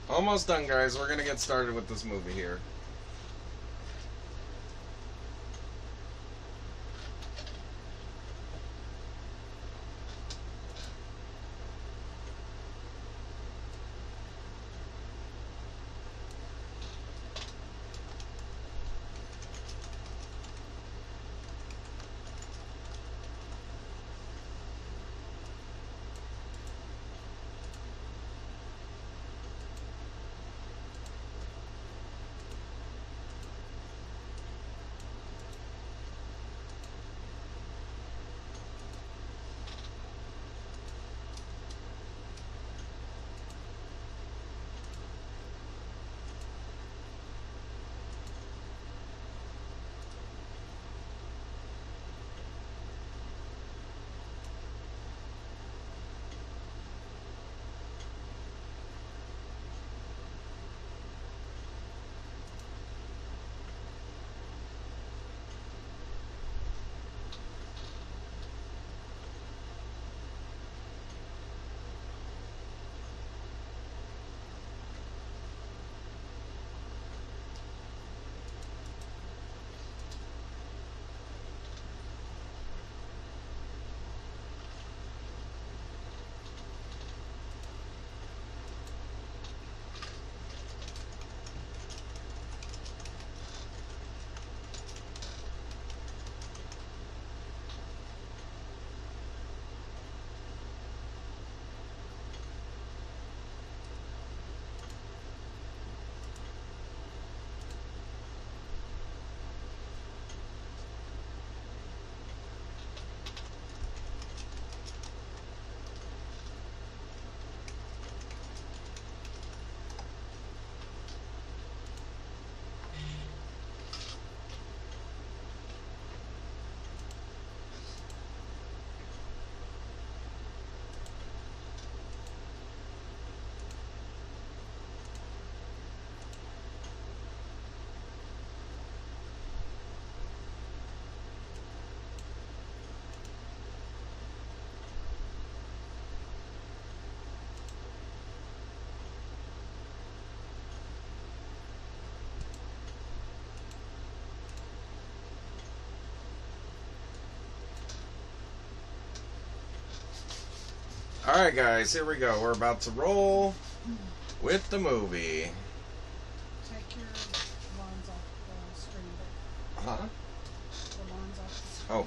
Almost done, guys. We're gonna get started with this movie here. Alright, guys, here we go. We're about to roll with the movie. Take your lawns off the screen. Huh? The lawns off the screen. Oh.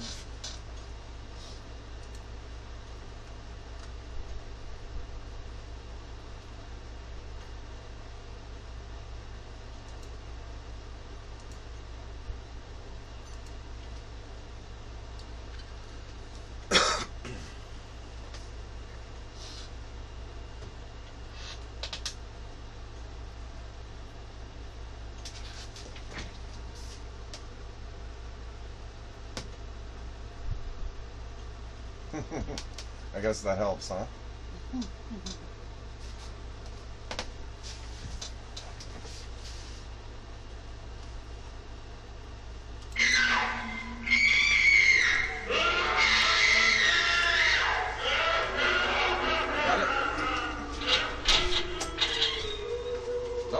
I guess that helps, huh? Got it?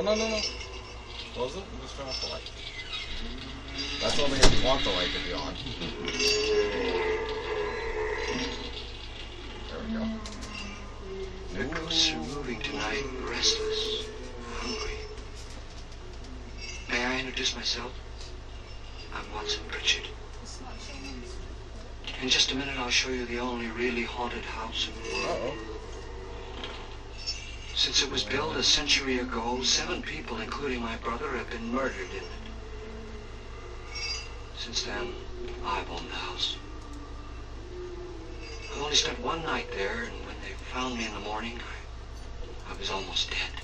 No. Close it and just turn off the light. That's only if you want the light to be on. There we go. The ghosts are moving tonight, restless, hungry. May I introduce myself? I'm Watson Pritchard. It's not showing. In just a minute, I'll show you the only really haunted house in the world. Uh-oh. Since it was built a century ago, 7 people, including my brother, have been murdered in it. Since then, I've owned the house. I've only spent one night there, and when they found me in the morning, I was almost dead.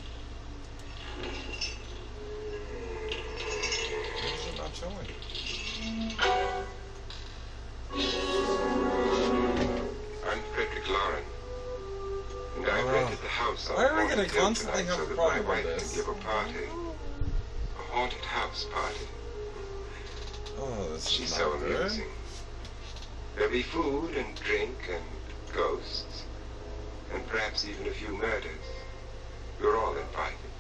Why is it not showing? I'm Frederick Lauren, and I rented the house on Why are we gonna Haunted Hill constantly tonight have so a that my problem with wife this? can give a party. A haunted house party. Oh, this She's is so not good. amusing. There'll be food and drink and ghosts, and perhaps even a few murders. You're all invited.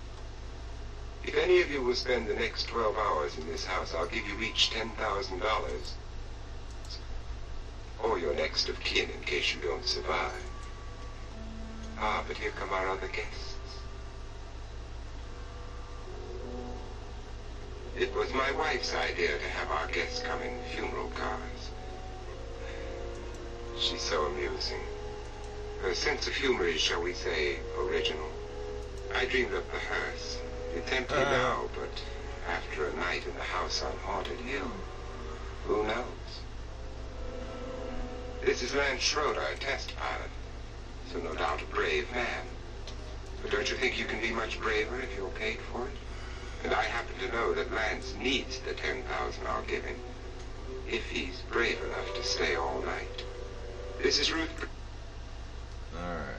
any of you will spend the next 12 hours in this house, I'll give you each $10,000. Or your next of kin in case you don't survive. Ah, but here come our other guests. It was my wife's idea to have our guests come in funeral cars. She's so amusing. Her sense of humor is, shall we say, original. I dreamed up the hearse. It's empty now, but after a night in the house on Haunted Hill, who knows? This is Lance Schroeder, a test pilot, so no doubt a brave man. But don't you think you can be much braver if you're paid for it? And I happen to know that Lance needs the $10,000 I'll give him, if he's brave enough to stay all night. This is Ruth. Alright.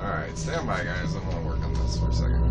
Alright, stand by, guys. I'm gonna work on this for a second.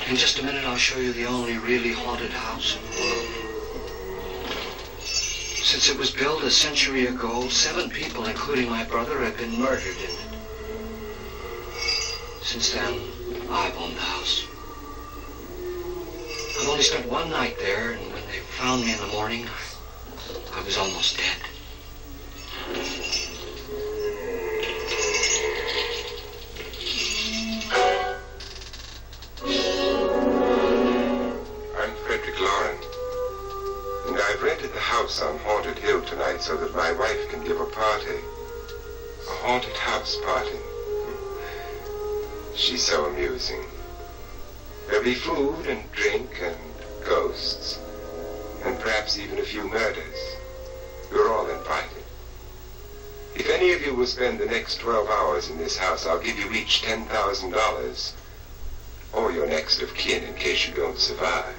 In just a minute, I'll show you the only really haunted house in the world. Since it was built a century ago, 7 people, including my brother, have been murdered in it. Since then, I've owned the house. I've only spent one night there, and when they found me in the morning, I was almost dead. I'm Frederick Lauren, and I've rented the house on Haunted Hill tonight so that my wife can give a party. A haunted house party. She's so amusing. There'll be food and drink and ghosts, and perhaps even a few murders. You're all invited. If any of you will spend the next 12 hours in this house, I'll give you each $10,000, or your next of kin in case you don't survive.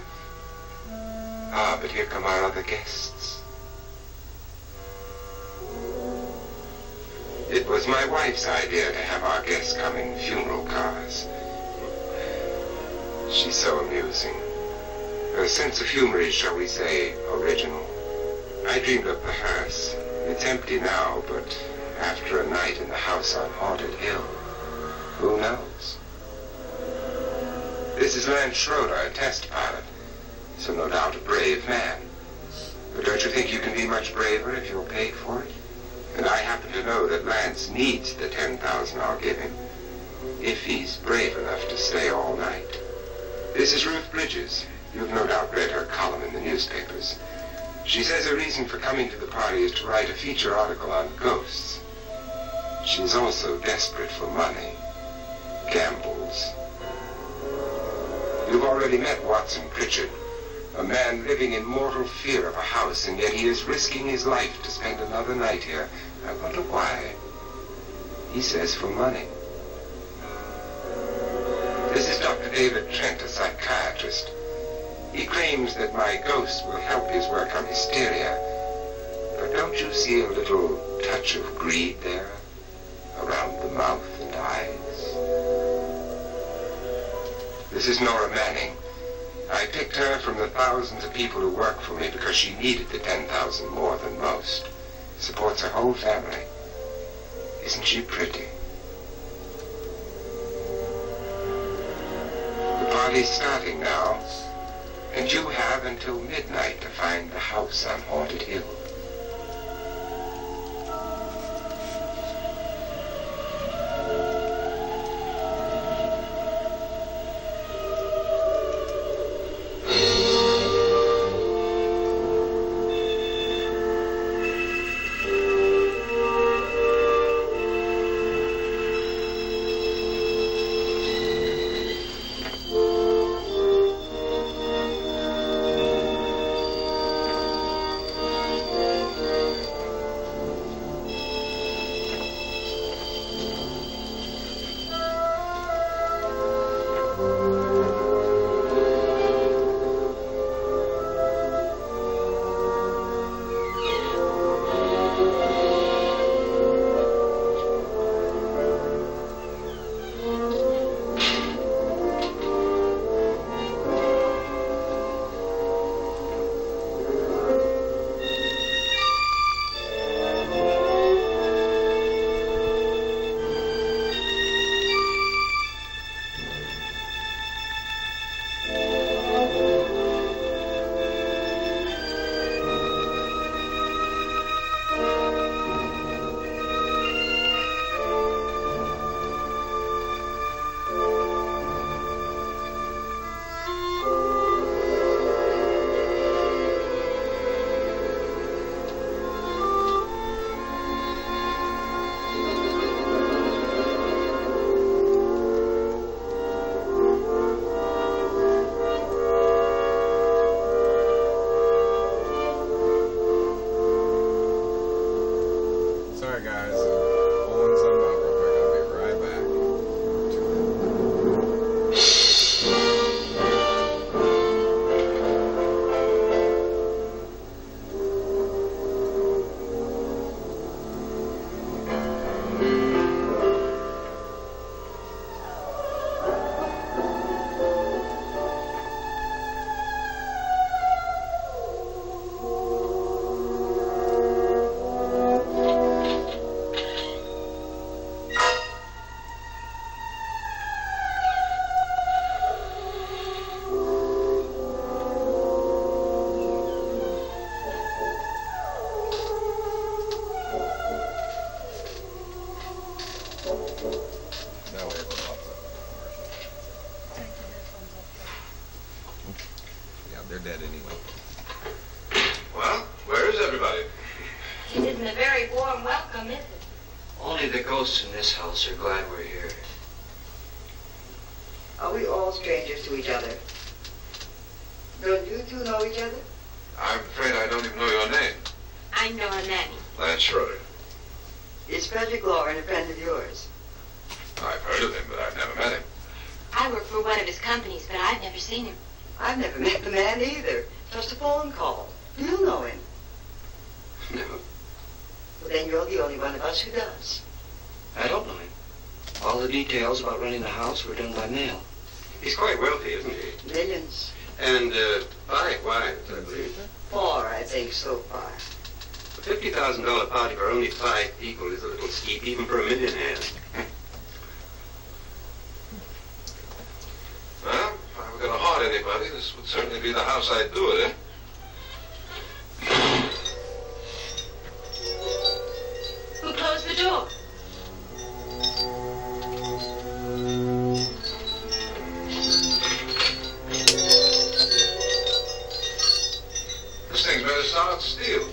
Ah, but here come our other guests. It was my wife's idea to have our guests come in funeral cars. She's so amusing. Her sense of humor is, shall we say, original. I dreamed up the hearse. It's empty now, but after a night in the house on Haunted Hill, who knows? This is Lance Schroeder, a test pilot, so no doubt a brave man. But don't you think you can be much braver if you're paid for it? And I happen to know that Lance needs the $10,000 I'll give him, if he's brave enough to stay all night. This is Ruth Bridges. You've no doubt read her column in the newspapers. She says her reason for coming to the party is to write a feature article on ghosts. She is also desperate for money. Gambles. You've already met Watson Pritchard, a man living in mortal fear of a house, and yet he is risking his life to spend another night here. I wonder why. He says for money. This is Dr. David Trent, a psychiatrist. He claims that my ghost will help his work on hysteria. But don't you see a little touch of greed there, around the mouth and eyes? This is Nora Manning. I picked her from the thousands of people who work for me because she needed the $10,000 more than most. supports a whole family. Isn't she pretty? The party's starting now, and you have until midnight to find the house on Haunted Hill. Sorry guys, pulling something up real quick. I'll be right back. That way it pops up. Take your headphones off. Yeah, they're dead anyway. Well, where is everybody? It isn't a very warm welcome, is it? Only the ghosts in this house are glad we're here. Are we all strangers to each other? Don't you two know each other? I'm afraid I don't even know your name. I'm Nora Manning. Lance Schroeder. Is Frederick Lauren a friend of yours? I've heard of him, but I've never met him. I work for one of his companies, but I've never seen him. I've never met the man either. Just a phone call. Do you know him? No, Well, then you're the only one of us who does. I don't know him. All the details about running the house were done by mail. He's quite wealthy, isn't he? Millions. And, five wives, I believe. 4, I think, so far. A $50,000 party for only 5 people is a little steep, even for a millionaire. Well, if I were going to haunt anybody, this would certainly be the house I'd do it in. Who closed the door? This thing's made of solid steel.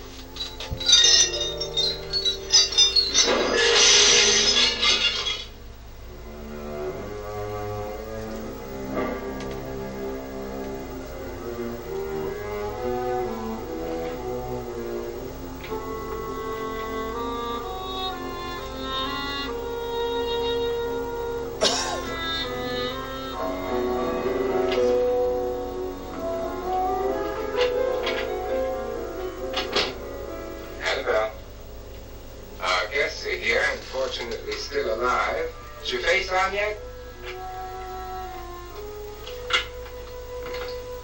Annabelle. Our guests are here, unfortunately still alive. Is your face on yet?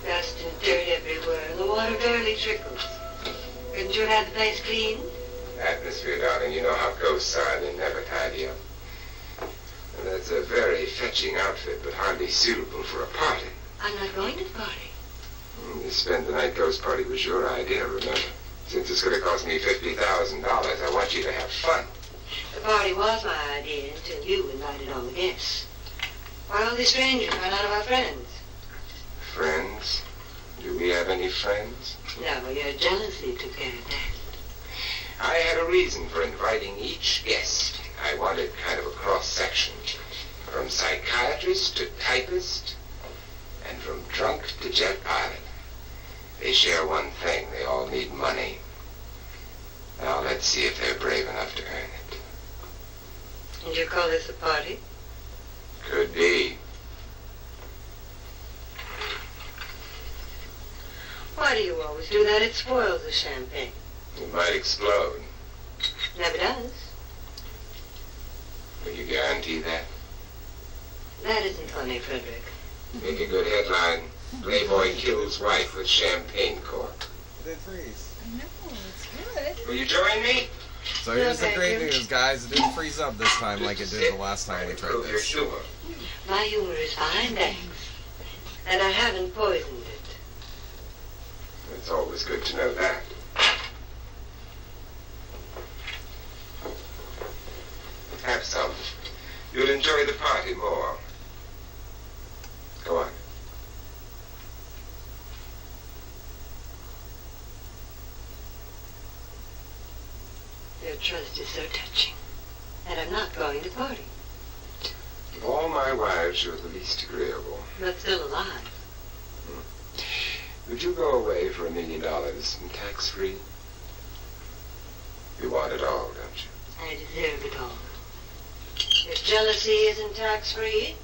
Dust and dirt everywhere, and the water barely trickles. Couldn't you have had the place cleaned? Atmosphere, darling. You know how ghosts are. They never tidy up. And that's a very fetching outfit, but hardly suitable for a party. I'm not going to the party. The spend the night ghost party was your idea, remember? Since it's going to cost me $50,000, I want you to have fun. The party was my idea until you invited all the guests. Why all these strangers are none of our friends? Friends? Do we have any friends? No, your jealousy took care of that. I had a reason for inviting each guest. I wanted kind of a cross-section. From psychiatrist to typist, and from drunk to jet pilot. They share one thing. They all need money. Now let's see if they're brave enough to earn it. And you call this a party? Could be. Why do you always do that? It spoils the champagne. It might explode. Never does. Will you guarantee that? That isn't funny, Frederick. Make a good headline. Playboy kills wife with champagne cork. Did freeze. I know, it's good. Will you join me? So here's the thank great you. news, guys. It didn't freeze up this time like it did the last time we tried Prove your this. humor. My humor is fine, thanks. And I haven't poisoned it. It's always good to know that. Have some. You'll enjoy the party more. Go on. Your trust is so touching. And I'm not going to party, Of all my wives, you're the least agreeable. but still alive. Would you go away for $1 million and tax-free? You want it all, don't you? I deserve it all. If jealousy isn't tax-free,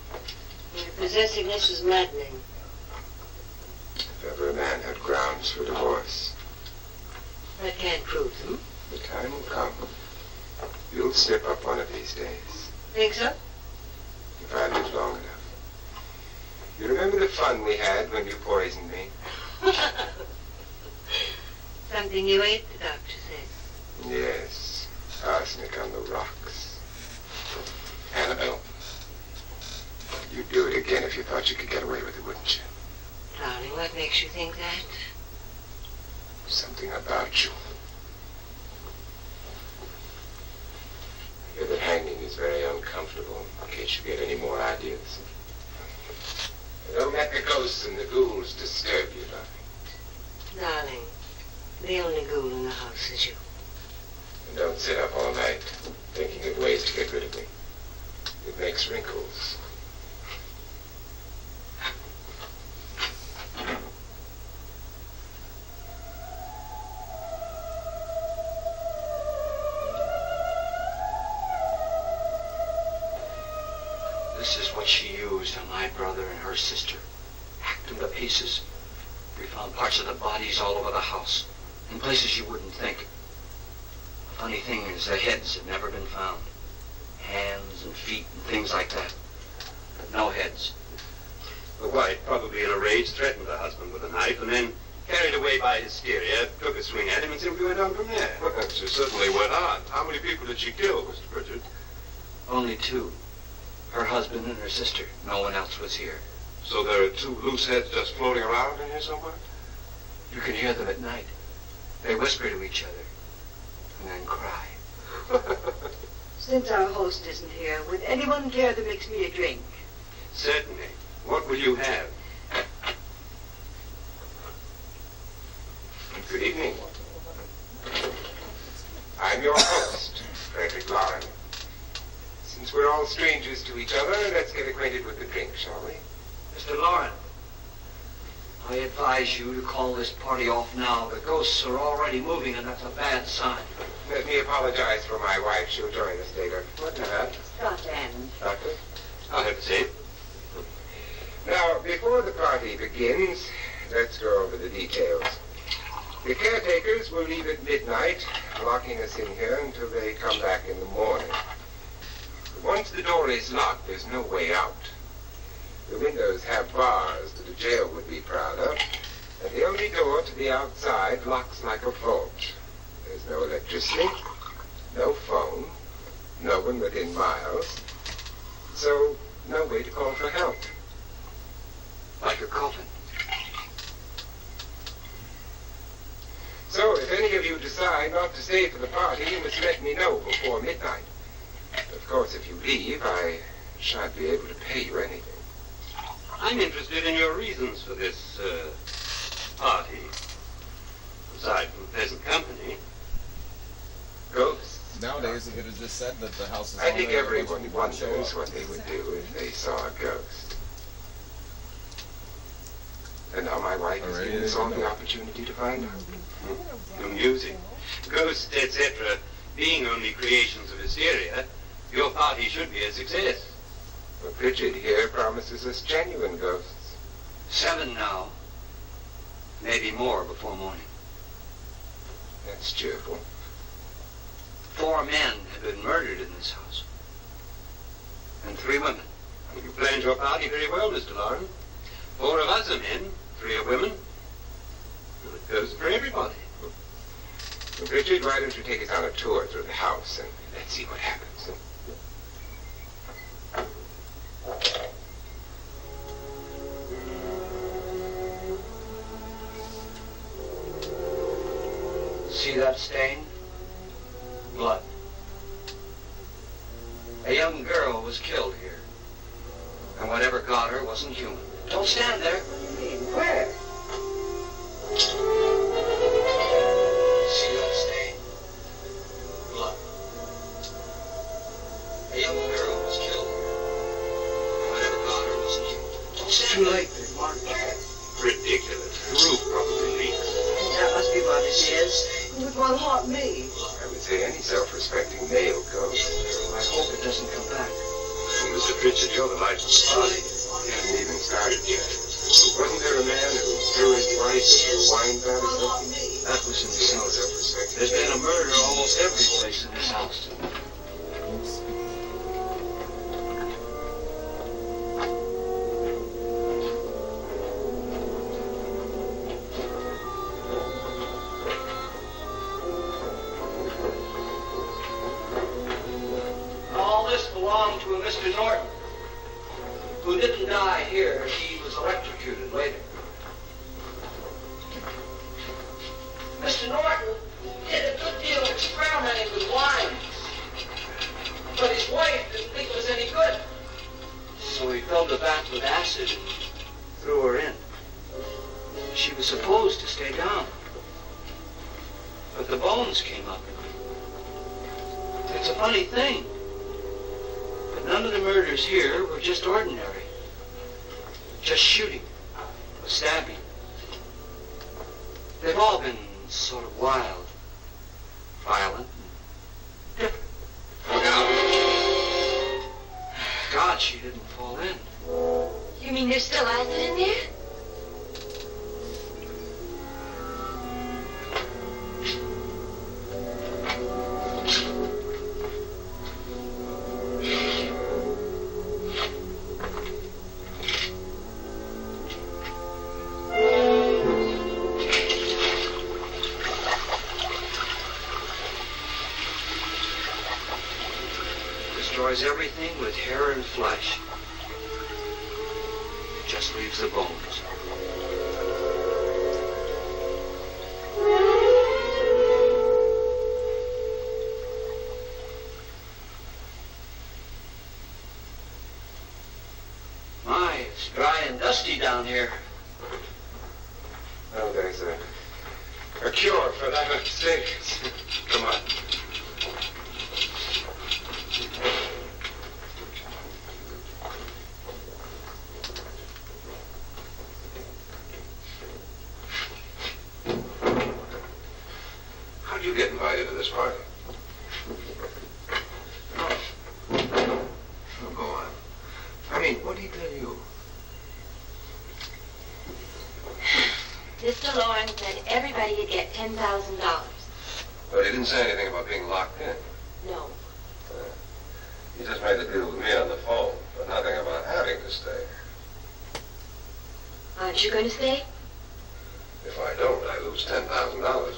your possessiveness is maddening. If ever a man had grounds for divorce, I can't prove them. the time will come. You'll slip up one of these days, Think so? if I live long enough. You remember the fun we had when you poisoned me? Something you ate, the doctor said. Yes, arsenic on the rocks. Annabelle, you'd do it again if you thought you could get away with it, wouldn't you? Darling, what makes you think that? Something about you. I hear that hanging is very uncomfortable, in case you get any more ideas. Don't let the ghosts and the ghouls disturb you, darling. Darling, the only ghoul in the house is you. And don't sit up all night thinking of ways to get rid of me. It makes wrinkles. This is what she used on my brother and her sister. Hacked them to pieces. We found parts of the bodies all over the house, in places you wouldn't think. The funny thing is, the heads had never been found. Hands and feet and things like that. But no heads. The wife, probably in a rage, threatened her husband with a knife and then, carried away by hysteria, took a swing at him and simply went on from there. She certainly went on. How many people did she kill, Mr. Pritchard? Only two. Her husband and her sister. No one else was here. So there are two loose heads just floating around in here somewhere? You can hear them at night. They whisper to each other and then cry. Since our host isn't here, would anyone care to mix me a drink? Certainly. What will you have? Good evening. I'm your host, Frederick Lauren. Since we're all strangers to each other, let's get acquainted with the drink, shall we? Mr. Lauren, I advise you to call this party off now. The ghosts are already moving, and that's a bad sign. Let me apologize for my wife. She'll join us later. What now? Dr. Adams. Doctor? I'll have the same. Now, before the party begins, let's go over the details. The caretakers will leave at midnight, locking us in here until they come back in the morning. Once the door is locked, there's no way out. The windows have bars that a jail would be proud of, and the only door to the outside locks like a vault. There's no electricity, No phone, no one within miles, so no way to call for help. Like a coffin. So if any of you decide not to stay for the party, you must let me know before midnight. Of course, if you leave, I shan't be able to pay you anything. I'm interested in your reasons for this, party. Aside from pleasant company. Ghosts. Nowadays, if it had just said that the house is I on think there, a bunch of everyone people would show wonders up. what they would do if they saw a ghost. And now my wife has given us all the opportunity to find out. Amusing. Ghosts, etc., being only creations of hysteria, your party should be a success. But Bridget here promises us genuine ghosts. 7 now. Maybe more before morning. That's cheerful. 4 men have been murdered in this house. And 3 women. You planned your party very well, Mr. Lauren. 4 of us are men, 3 are women. Well, it goes for everybody. Well, Bridget, why don't you take us on a tour through the house and let's see what happens. See that stain? Blood. A young girl was killed here. And whatever got her wasn't human. Don't stand there. What do you mean? Where? See that stain? Blood. A young girl was killed here. And whatever got her wasn't human. Don't stand Too there. late, they've marked it. Ridiculous. The roof probably leaks. That must be what it is. It won't haunt me. I would say any self-respecting male ghost. I hope it doesn't come back. Well, Mr. Pritchard, you're the life of the party. He hasn't even started yet. Wasn't there a man who threw his wife into a wine vat or something? That was in the cellar. Self-respecting. There's been a murder almost every place in this house. Oops. All this belonged to a Mr. Norton, who didn't die here. He was electrocuted later. Mr. Norton did a good deal of experimenting with wine, but his wife didn't think it was any good. So he filled the vat with acid and threw her in. She was supposed to stay down, but the bones came up. It's a funny thing, but none of the murders here were just ordinary. Just shooting, or stabbing. They've all been sort of wild, violent, and different. Look out. God, she didn't fall in. You mean there's still acid in there? Destroys everything with hair and flesh. It just leaves the bones. My, it's dry and dusty down here. Oh, there's a cure for that upstairs. Come on. How'd you get invited to this party? Oh, go on. I mean, what did he tell you? Mr. Lawrence said everybody would get $10,000. But he didn't say anything about being locked in. No. He just made the deal with me on the phone, but nothing about having to stay. Aren't you going to stay? If I don't, I lose $10,000.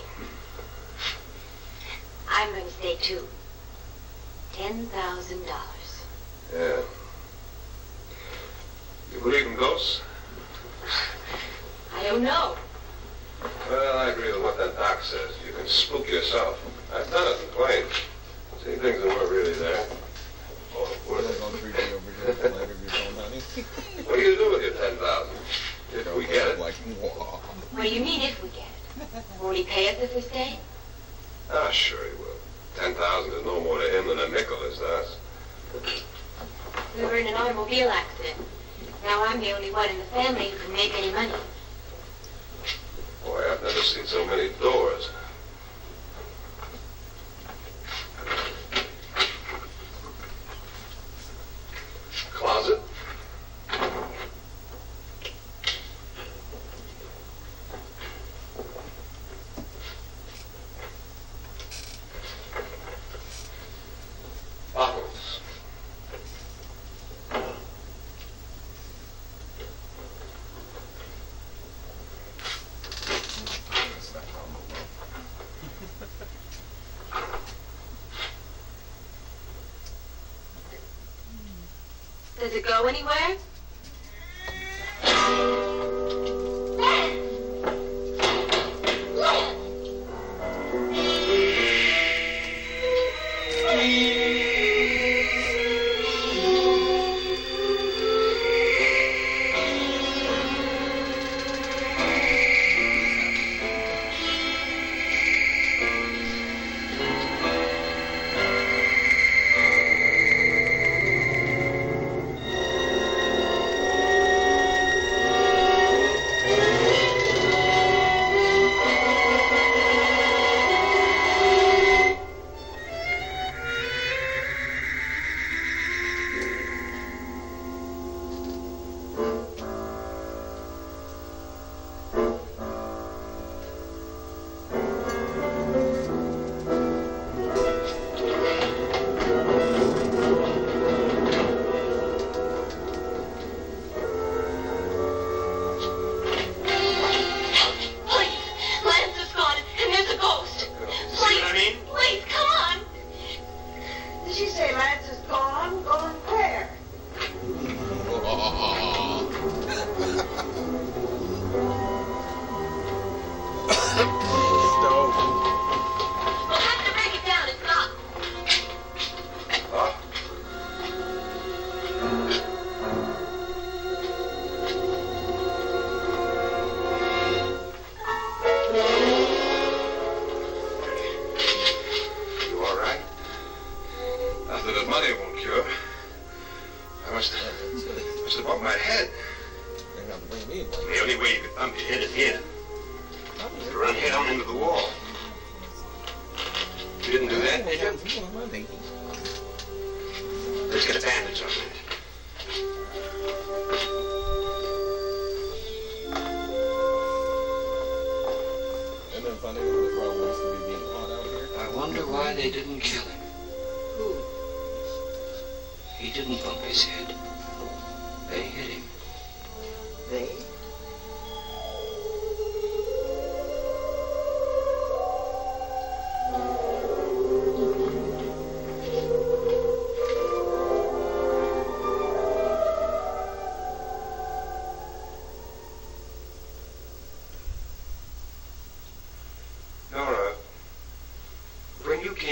I'm going to stay too. $10,000. Yeah. You believe in ghosts? I don't know. Well, I agree with what that doc says. You can spook yourself. I've done it in planes. Seen things that weren't really there. Oh, What is on 3D over here with the light of your phone, honey? What do you do with your 10,000? If we get it. Like, whoa. What do you mean if we get it? Won't he pay us if we stay? Ah, sure he will. 10,000 is no more to him than a nickel is to us. We were in an automobile accident. Now I'm the only one in the family who can make any money. Boy, I've never seen so many doors. Closet? Bottles. Does it go anywhere?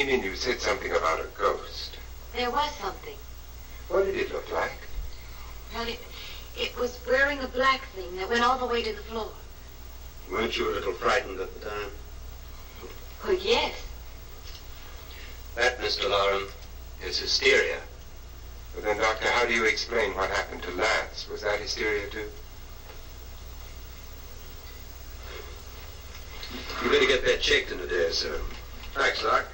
You said something about a ghost. There was something. What did it look like? Well, it was wearing a black thing that went all the way to the floor. Weren't you a little frightened at the time? Oh, yes. That, Mr. Loren, is hysteria. Well, then, Doctor, how do you explain what happened to Lance? Was that hysteria, too? You better get that checked in a day, sir. Thanks, Doc.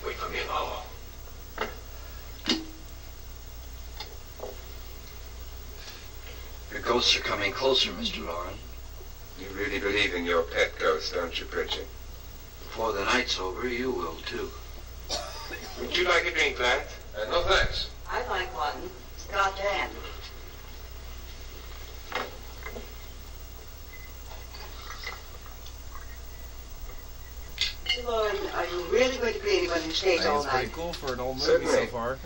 Wait for me, Lalo. Your ghosts are coming closer, Mr. Loren. You really believe in your pet ghost, don't you, Pritchard? Before the night's over, you will, too. Would you like a drink, Lance? No, thanks. I'd like one. Scotch and. are you really going to be anyone who stays all It's pretty night? cool for an old movie Certainly. so far.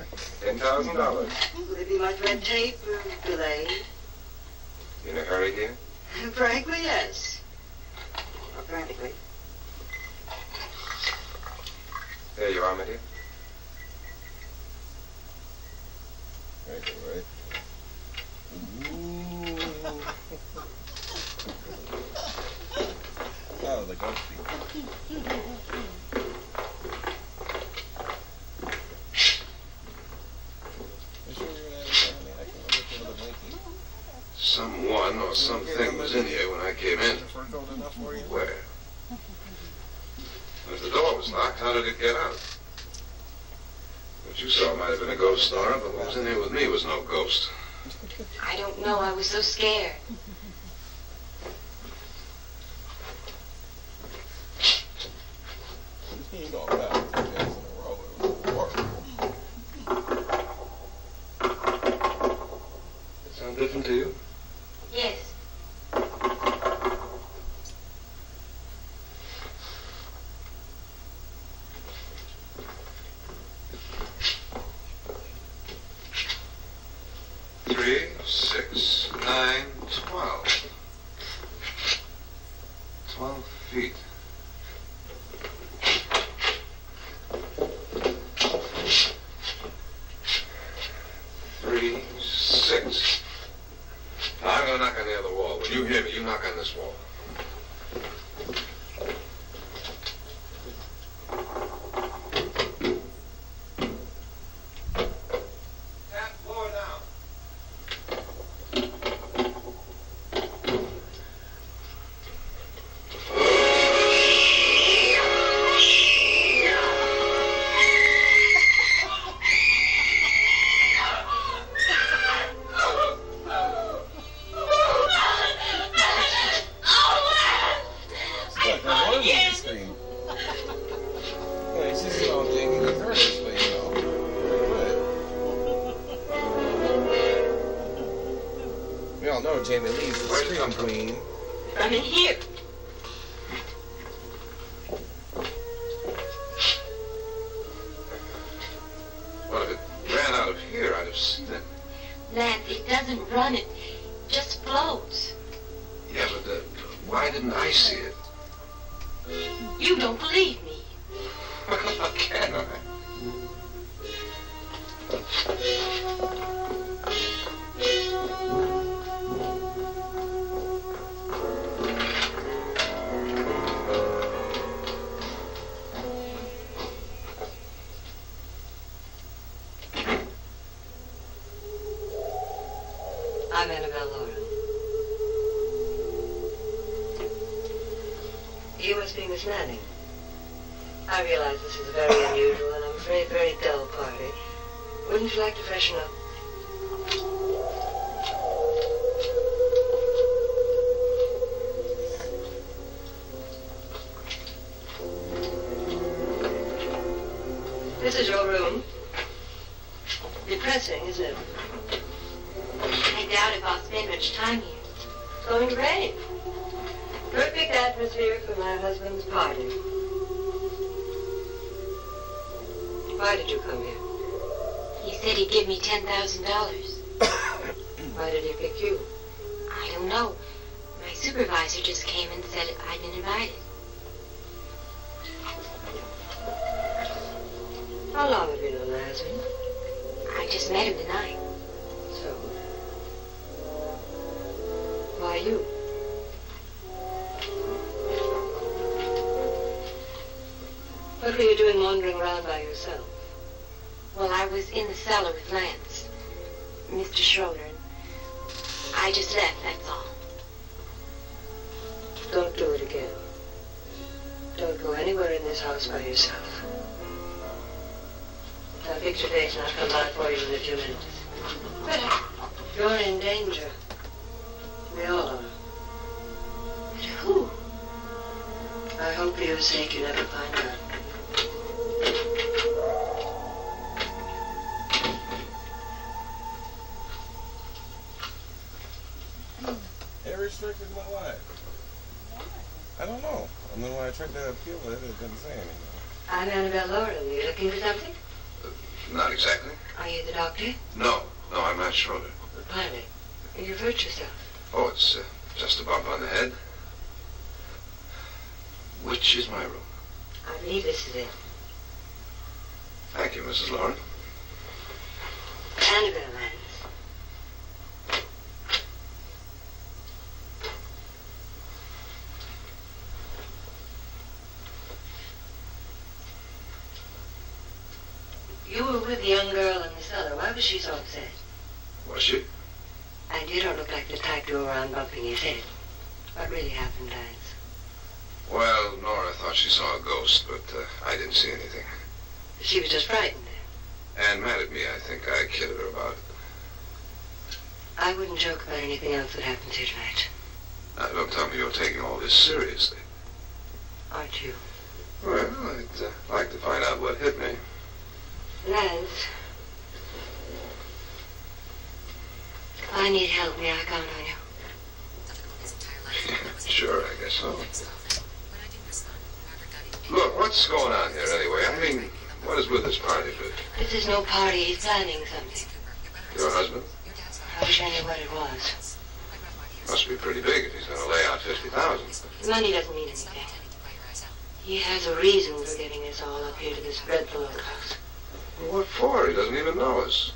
$10,000. Will there be much red tape or delay? In a hurry, dear? Frankly, yes. Or frantically. There you are, my dear. Very good, right? Ooh. Oh, the ghost feet. You sure you're gonna have any action with the blankie? Someone or something was in here when I came in. Is the fur coat enough for you? Where? If the door was locked, how did it get out? What you saw might have been a ghost, Nora, but what was in here with me was no ghost. I don't know. I was so scared. You know, I'm not Jackson and Robert. It was horrible. It sound different to you? Yes. Three, 6, 9, 12. 12 feet. Three, 6. Now, I'm gonna knock on the other wall. When you hear me, you knock on this wall. Tap floor down. Look, that was on the screen. Yeah, it's just all Jamie Lee Curtis, but you know, pretty good. We all know Jamie Lee's the Where'd it scream come from? queen. I'm in here. Well, if it ran out of here, I'd have seen it. Lance, it doesn't run. It just floats. Yeah, but why didn't I see it? You don't believe me. How can I? I'm Annabelle Lauren. You must be Miss Manning. I realize this is a very unusual and I'm afraid very dull party. Wouldn't you like to freshen up? This is your room. Depressing, isn't it? I doubt if I'll spend much time here. It's going to rain. Perfect atmosphere for my husband's party. Why did you come here? He said he'd give me $10,000. Why did he pick you? I don't know. My supervisor just came and said I'd been invited. How long have you known my husband? I just met him tonight. So, why you? What were you doing wandering around by yourself? Well, I was in the cellar with Lance, Mr. Schroeder. I just left, that's all. Don't do it again. Don't go anywhere in this house by yourself. Now fix your face and I'll come by for you in a few minutes. But You're in danger. We all are. who? I hope for your sake you never find out. It restricted my life. I don't know. I mean, when I tried to appeal it, it didn't say anything. I'm Annabelle Laurel. Are you looking for something? Not exactly. Are you the doctor? No, I'm not Schroeder. Pilot. You've hurt yourself. Oh, it's just a bump on the head. Which is my room? I believe this is it. Thank you, Mrs. Lauren. Annabelle Lance. You were with the young girl in the cellar. Why was she so upset? Was she? And you don't look like the type to go around bumping his head. What really happened, Lance? Well, Nora thought she saw a ghost, but I didn't see anything. She was just frightened. And mad at me, I think. I kidded her about it. I wouldn't joke about anything else that happens here tonight. Now, don't tell me you're taking all this seriously. Aren't you? Well, I'd like to find out what hit me. Lance. If I need help, may I count on you? Sure, I guess so. Look, what's going on here anyway? I mean, what is with this party bit? This is no party. He's planning something. Your husband? I wish I knew what it was. Must be pretty big if he's going to lay out 50,000. Money doesn't mean anything. He has a reason for getting us all up here to this dreadful old house. Well, what for? He doesn't even know us.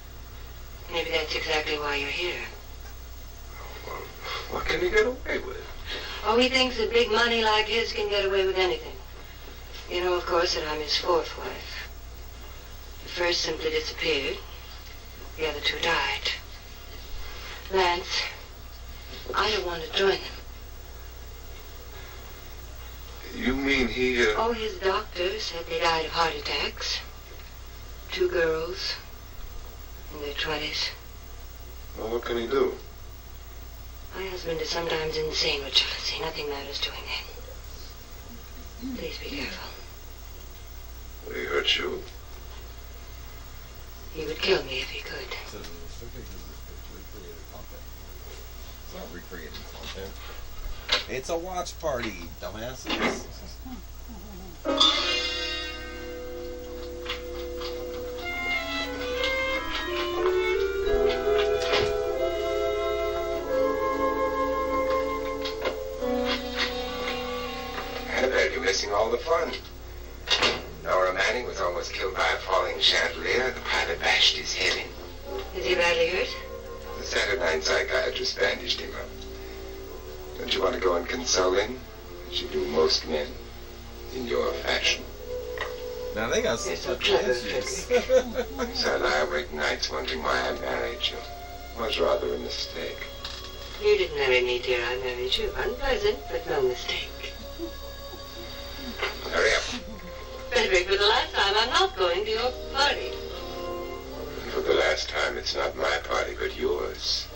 Maybe that's exactly why you're here. Well, what can he get away with? Oh, he thinks that big money like his can get away with anything. You know, of course, that I'm his fourth wife. The first simply disappeared. The other two died. Lance, I don't want to join them. You mean he, Oh, his doctor said they died of heart attacks. 2 girls in their 20s. Well, what can he do? My husband is sometimes insane with jealousy. Nothing matters to him then. Please be careful. Would he hurt you? He would kill me if he could. It's not recreated content. It's a watch party, dumbasses. Annabelle, you're missing all the fun. Nora Manning was almost killed by a falling chandelier. The pilot bashed his head in. Is he badly hurt? The Saturnine psychiatrist bandaged him up. Don't you want to go and console him, as you do most men, in your fashion? Now they got You're so such clever, issues. So I lie awake nights wondering why I married you. It was rather a mistake. You didn't marry me, dear. I married you. Unpleasant, but no mistake. Hurry up. Frederick, for the last time, I'm not going to your party. And for the last time, it's not my party, but yours.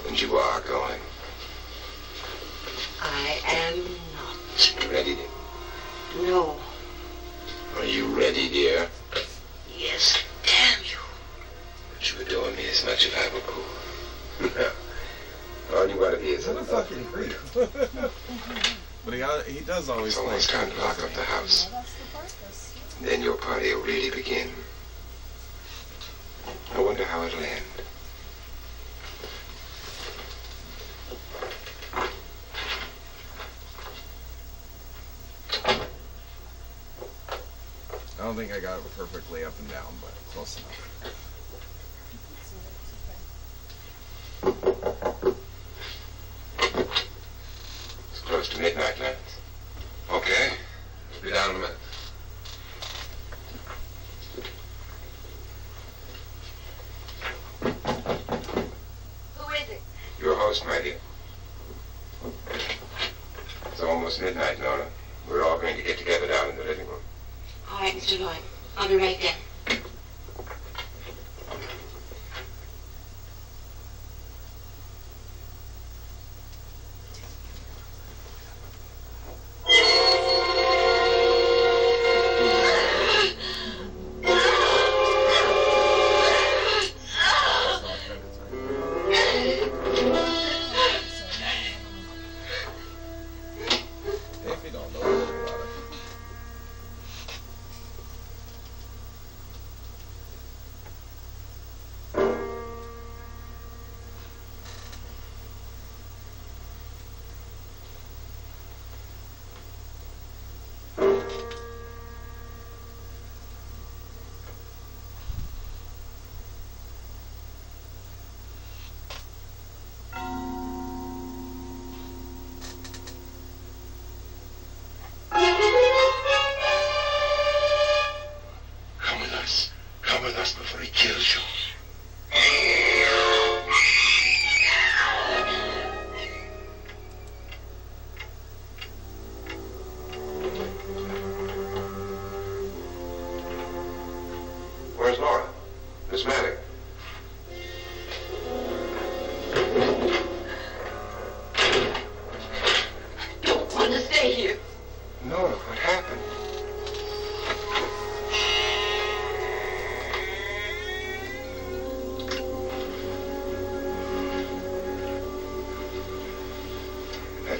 And you are going. I am not. Ready, dear? No. Are you ready, dear? Yes, damn you. But you adore me as much if I were cool. No. All you want to be is What a fucking creep. But he does always It's play. almost time to lock up the house. Well, that's the purpose. Then your party will really begin. I wonder how it'll end. I don't think I got it perfectly up and down, but close enough. It's close to midnight, Lance. Okay. Be down in a minute. Who is it? Your host, my dear. It's almost midnight, Nora. We're all going to get together down in the living room. All right, Mr. Lloyd. I'll be right there. If you don't know, don't worry about it.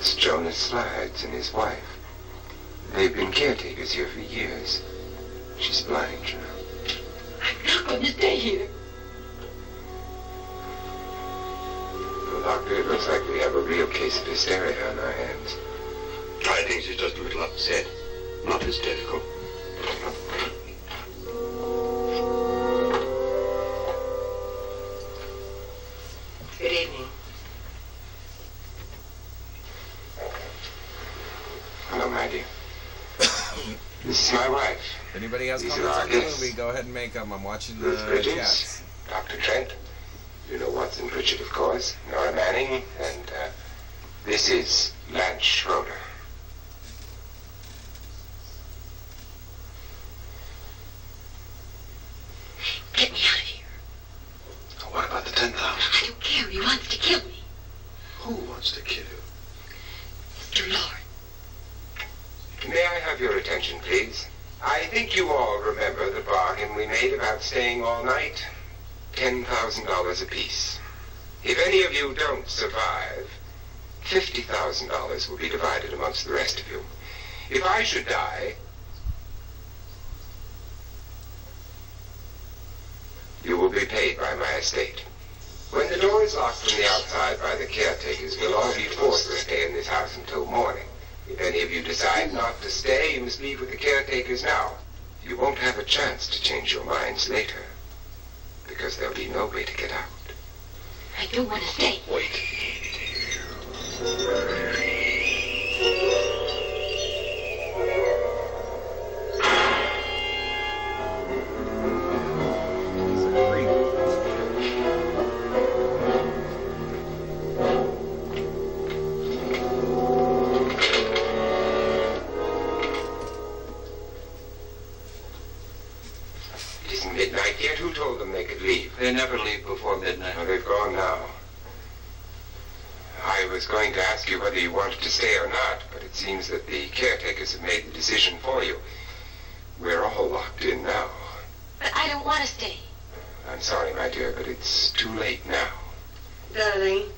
That's Jonas Slides and his wife. They've been caretakers here for years. She's blind, you know. I'm not going to stay here. Well, Doctor, it looks like we have a real case of hysteria on our hands. I think she's just a little upset, not hysterical. Good evening. Hello, my dear. This is my wife. If anybody has These comments are our on the guests. movie, go ahead and make them. I'm watching the Ruth Bridges, chats. Dr. Trent, you know Watson Pritchard, of course, Nora Manning, and this is Lance Schroeder. Get me out of here. What about the 10,000? I don't care. He wants to kill me. Who wants to kill you? Mr. Lord. May I have your attention, please? I think you all remember the bargain we made about staying all night. $10,000 apiece. If any of you don't survive, $50,000 will be divided amongst the rest of you. If I should die, you will be paid by my estate. When the door is locked from the outside by the caretakers, we'll all be forced to stay in this house until morning. If any of you decide not to stay, you must leave with the caretakers now. You won't have a chance to change your minds later, because there'll be no way to get out. I don't want to stay. Wait. He's a creep. It isn't midnight yet. Who told them they could leave? They never leave before midnight. Oh, they've gone now. I was going to ask you whether you wanted to stay or not, but it seems that the caretakers have made the decision for you. We're all locked in now. But I don't want to stay. I'm sorry, my dear, but it's too late now. Darling,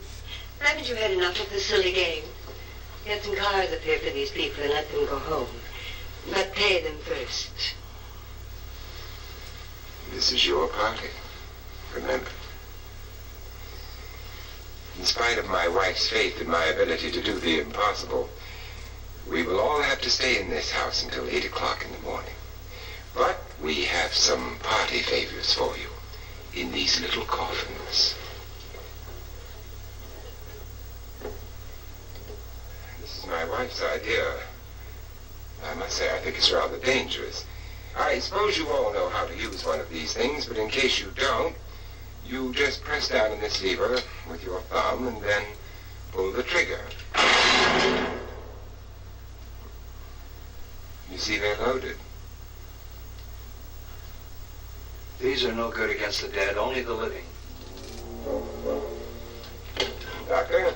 haven't you had enough of this silly game? Get some cars up here for these people and let them go home. But pay them first. This is your party. Remember. In spite of my wife's faith in my ability to do the impossible, we will all have to stay in this house until 8 o'clock in the morning. But we have some party favors for you in these little coffins. This is my wife's idea. I must say, I think it's rather dangerous. I suppose you all know how to use one of these things, but in case you don't, you just press down on this lever with your thumb and then pull the trigger. You see they're loaded. These are no good against the dead, only the living. Doctor?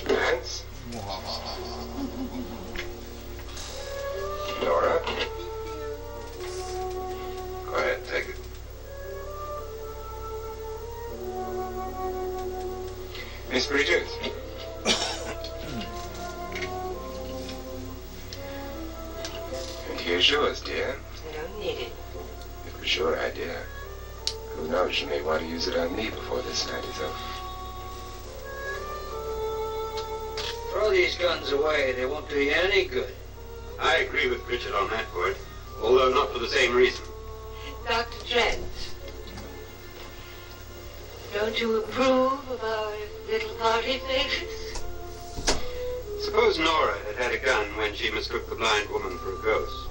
Lance? Nora? Go ahead, take it. Miss Bridges? And here's yours, dear. I don't need it. It was your idea. Who knows, you may want to use it on me before this night is over. Throw these guns away. They won't do you any good. I agree with Richard on that point, although not for the same reason. Dr. Trent, don't you approve of our little party favors? Suppose Nora had had a gun when she mistook the blind woman for a ghost.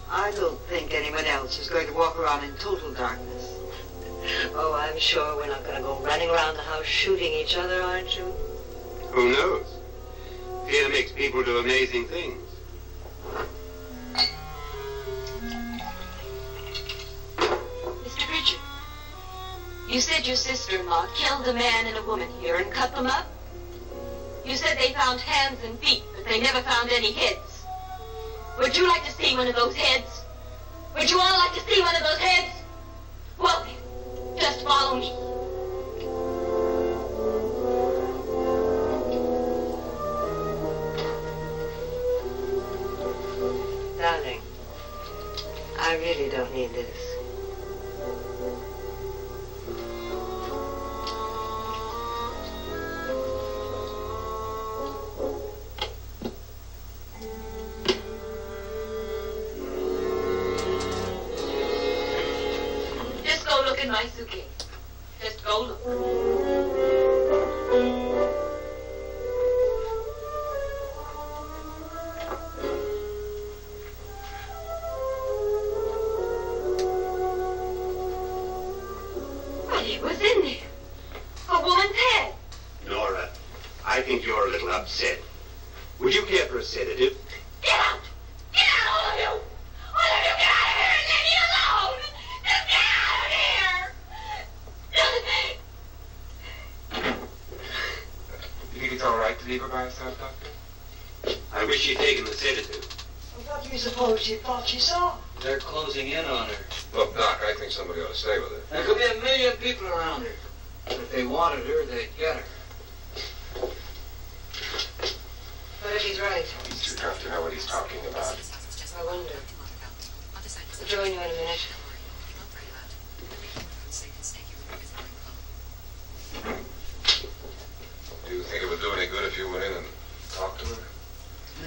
I don't think anyone else is going to walk around in total darkness. Oh, I'm sure we're not going to go running around the house shooting each other, aren't you? Who knows? Fear makes people do amazing things. Mr. Pritchard, you said your sister-in-law killed a man and a woman here and cut them up? You said they found hands and feet, but they never found any heads. Would you like to see one of those heads? Would you all like to see one of those heads? Well, just follow me. in my suitcase. Just go look. What was in there? A woman's head. Nora, I think you're a little upset. Would you care for a sedative? Get out! Get out, all of you! All of you, get out of here and leave me alone! Just get out of here! You think it's all right to leave her by herself, Doctor? I wish she'd taken the sedative. What do you suppose you thought you saw? They're closing in on her. Look, Doc, I think somebody ought to stay with her. There could be 1 million people around her. But if they wanted her, they'd get her. What if he's right? He's too tough to know what he's talking about. I wonder. I'll join you in a minute. Do you think it would do any good if you went in and talked to her?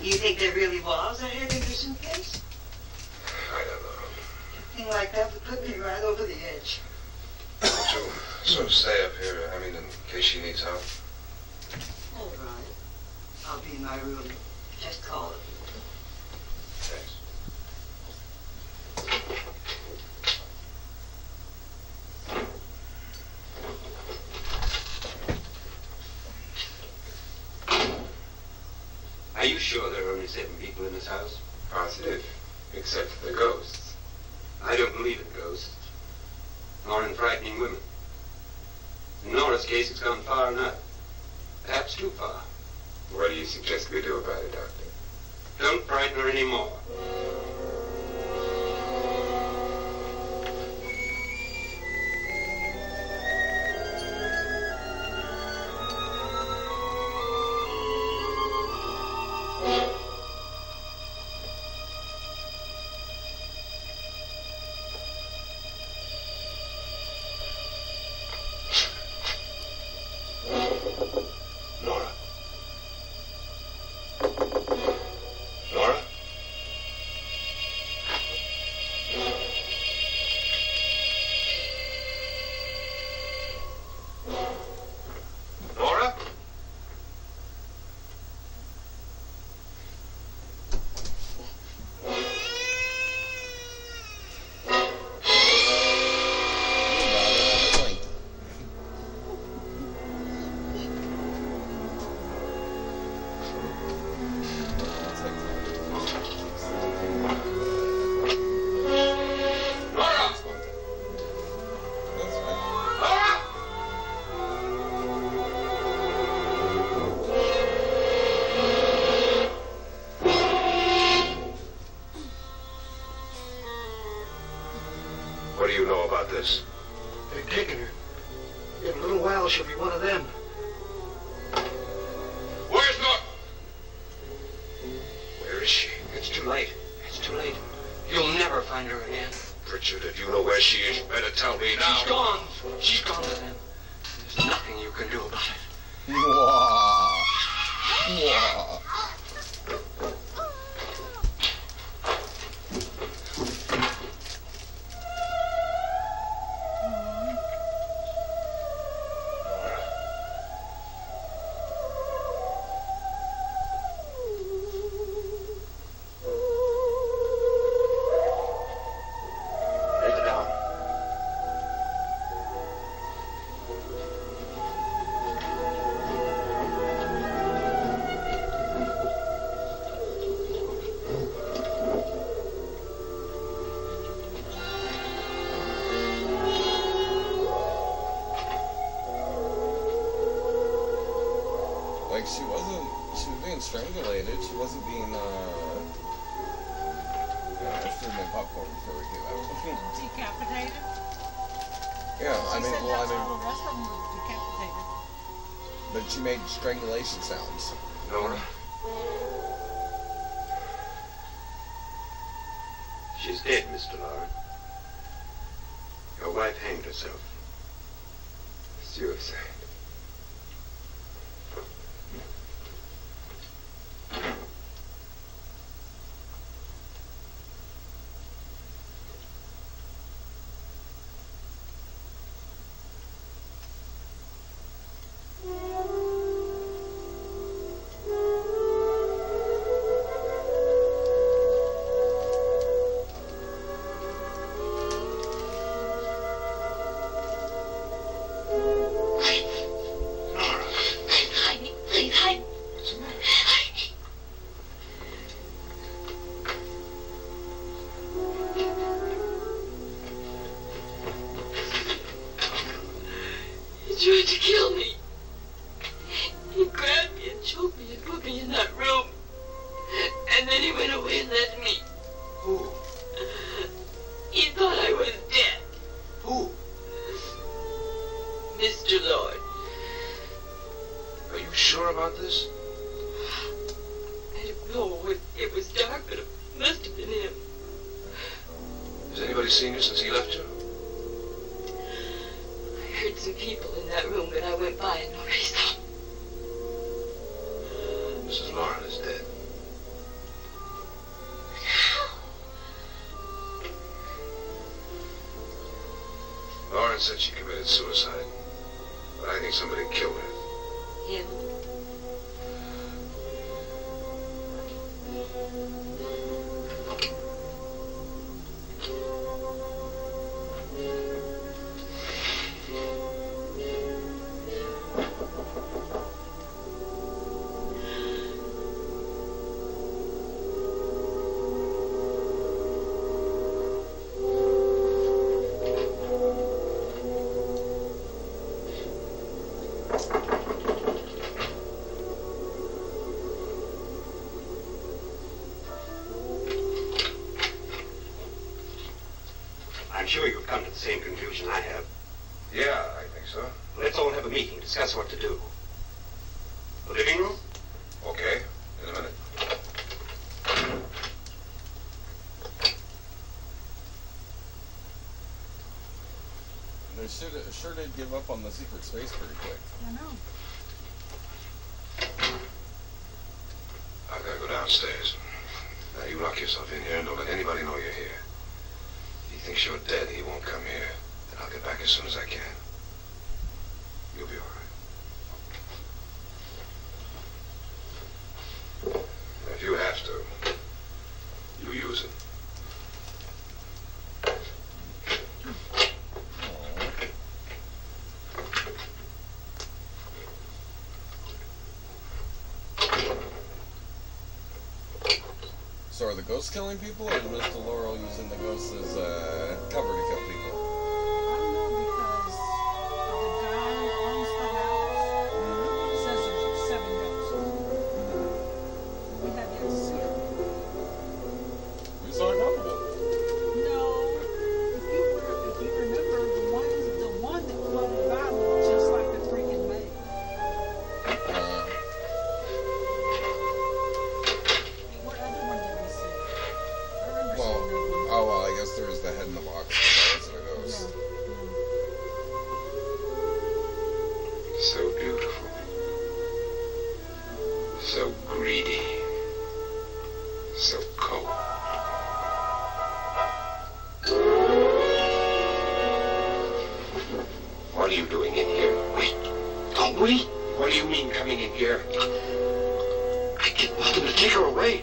Do you think there really was a head in your suitcase? I don't know. A thing like that would put me right over the edge. Would you sort of stay up here, in case she needs help? All right. I'll be in my room. Just call it. Thanks. Are you sure there are only 7 people in this house? Positive, except for the ghosts. I don't believe in ghosts, nor in frightening women. In Nora's case, it's gone far enough. Perhaps too far. What do you suggest we do about it, Doctor? Don't frighten her anymore. Nora. Nora? Nora? Nora! Nora! What do you know about this? They're taking her. In a little while, she'll be one of them. Where's Nora? Where is she? It's too late. It's too late. You'll never find her again. Pritchard, if you know where she is, you better tell me now. She's gone. She's gone to them. There's nothing you can do about it. Wah. Wah. Lay her down. Like, she was being strangulated. She wasn't being, food and popcorn before we came out. Decapitated? Yeah, She said that's all the rest of them were decapitated. but she made strangulation sounds. Nora? She's dead, Mr. Lauren. Your wife hanged herself. Suicide. kill me. He grabbed me and choked me and put me in that room. And then he went away and left me. Who? He thought I was dead. Who? Mr. Lord. Are you sure about this? I don't know. It was dark, but it must have been him. Has anybody seen you since he left you? I heard some people in that room, but I went by and nobody saw me. Mrs. Lauren is dead. Lauren said she committed suicide, but I think somebody killed her. Him? I'm sure you've come to the same conclusion I have. Yeah, I think so. Let's all have a meeting, discuss what to do. The living room? Okay, in a minute. They sure did give up on the secret space pretty quick. I know. I've got to go downstairs. Now you lock yourself in here and don't let anybody know you're here. If he thinks you're dead, he won't come here. Then I'll get back as soon as I can. You'll be all right. And if you have to, you use it. So are the ghosts killing people, or is Mr. Laurel using the ghosts as cover to kill people? I don't know because the guy who owns the house says there's 7 ghosts. We have yet to see them. We saw a couple. No, if you remember, the one that floated by looked just like the freaking maid. What other one did we see? I remember Well, seeing that one. oh well, I guess there was the head in the box. That's what it goes. So beautiful. So greedy. So cold. What are you doing in here? Wait. Don't wait. What do you mean coming in here? I didn't want them to take her away.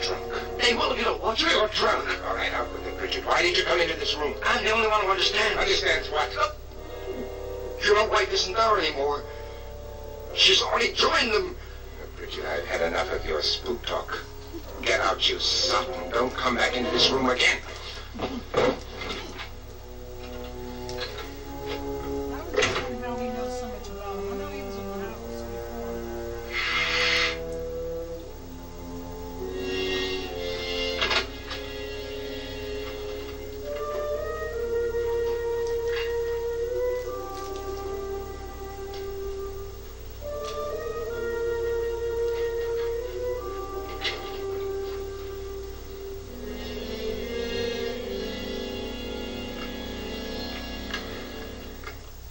Drunk. They will if you don't watch her. You're drunk. All right, out with it, Bridget. Why did you come into this room? I'm the only one who understands. Understands what? Your wife isn't there anymore. She's already joined them. Bridget, I've had enough of your spook talk. Get out, you sot, and don't come back into this room again. I was wondering how he knows so much about him. I know he was in the house before.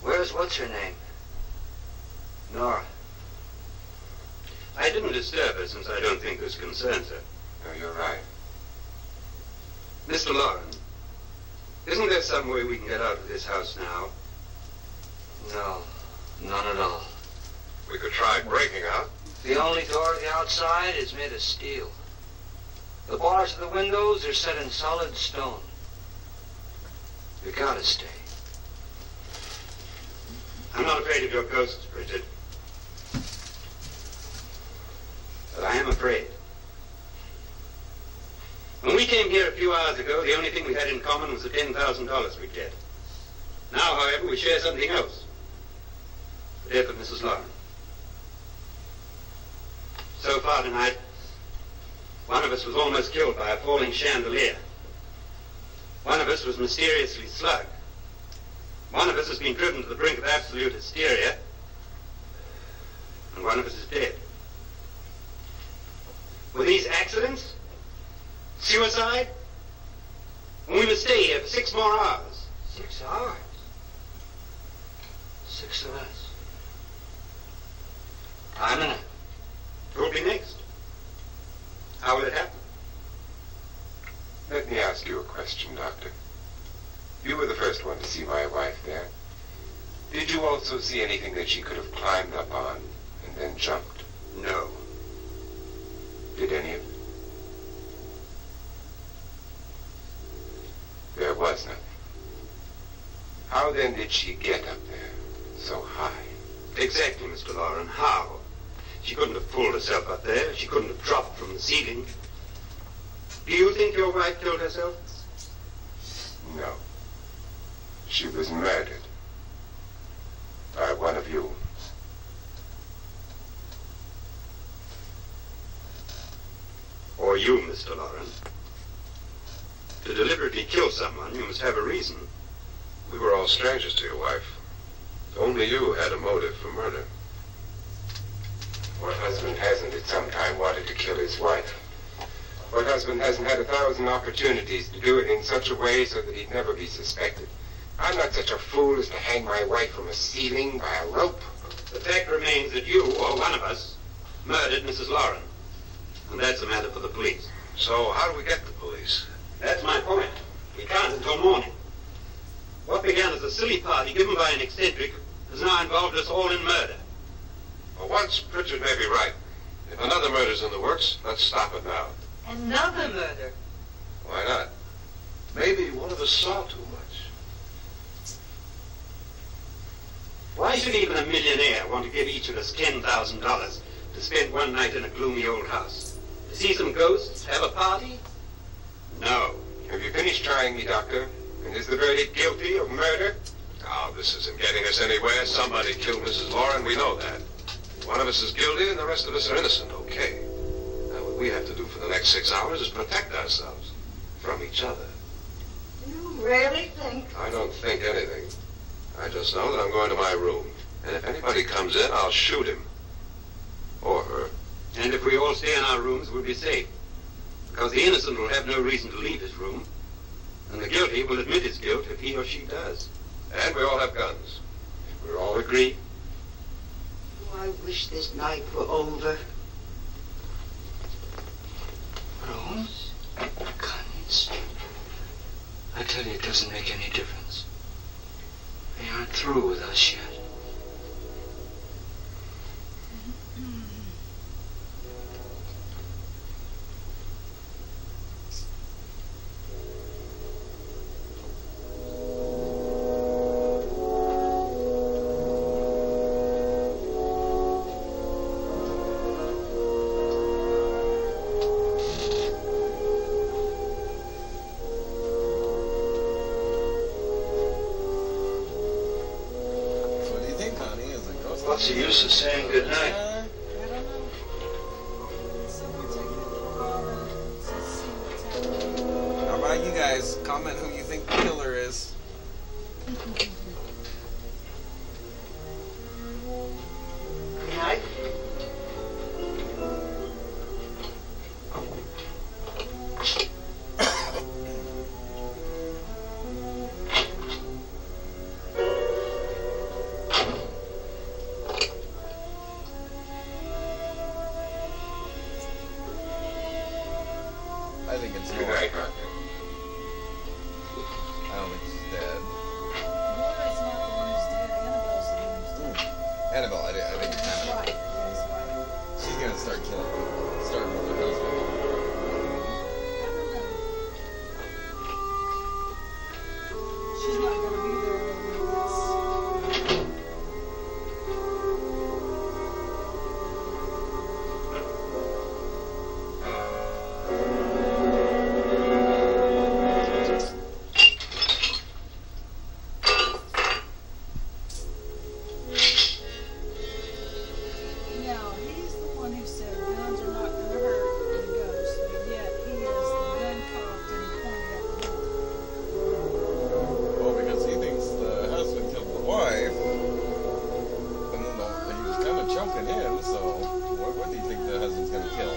Where's what's her name? Nora. I didn't disturb her since I don't think this concerns her. No, you're right. Mr. Lauren, isn't there some way we can get out of this house now? No, none at all. We could try breaking out. The only door to the outside is made of steel. The bars of the windows are set in solid stone. You gotta stay. I'm not afraid of your ghosts, Bridget. But I am afraid. When we came here a few hours ago, the only thing we had in common was the $10,000 we'd get. Now, however, we share something else. death of Mrs. Lauren. So far tonight, one of us was almost killed by a falling chandelier. One of us was mysteriously slugged. One of us has been driven to the brink of absolute hysteria. And one of us is dead. Were these accidents? Suicide? And we must stay here for 6 more hours. 6 hours? 6 of us. I'm in it. Who'll be next? How will it happen? Let me ask you a question, Doctor. You were the first one to see my wife there. Did you also see anything that she could have climbed up on and then jumped? No. Did any of it? There was nothing. How then did she get up there so high? Exactly, Mr. Lauren. How? She couldn't have pulled herself up there. She couldn't have dropped from the ceiling. Do you think your wife killed herself? No. She was murdered by one of you. Or you, Mr. Lauren. To deliberately kill someone, you must have a reason. We were all strangers to your wife. Only you had a motive for murder. What husband hasn't at some time wanted to kill his wife? What husband hasn't had 1,000 opportunities to do it in such a way so that he'd never be suspected? I'm not such a fool as to hang my wife from a ceiling by a rope. The fact remains that you, or one of us, murdered Mrs. Lauren. And that's a matter for the police. So how do we get the police? That's my point. We can't until morning. What began as a silly party given by an eccentric has now involved us all in murder. For once, Pritchard may be right. If another murder's in the works, let's stop it now. Another murder? Why not? Maybe one of us saw too much. Why should even a millionaire want to give each of us $10,000 to spend one night in a gloomy old house? To see some ghosts? Have a party? No. Have you finished trying me, Doctor? And is the verdict guilty of murder? Oh, this isn't getting us anywhere. Somebody killed Mrs. Lauren, we know that. One of us is guilty and the rest of us are innocent, okay. Now what we have to do for the next 6 hours is protect ourselves from each other. You really think? I don't think anything. I just know that I'm going to my room. And if anybody comes in, I'll shoot him. Or her. And if we all stay in our rooms, we'll be safe. Because the innocent will have no reason to leave his room. And the guilty will admit his guilt if he or she does. And we all have guns. We're all agreed. Oh, I wish this night were over. Rose? Guns? I tell you, it doesn't make any difference. They aren't through with us yet. What's the use of saying goodnight? I don't know. Someone take me to the car to see what's happening. How about you guys? Comment who you think the killer is. Good night. I think it's Good Lauren. night, Doctor. I don't think she's dead. Laura's not the one who's dead. Annabelle's the one who's dead. Annabelle, I think it's His Annabelle. wife. Yeah, his wife. She's gonna start killing people. Starting with her husband. I don't know. She's not gonna be there with us. jumping in, so what do you think the husband's gonna kill?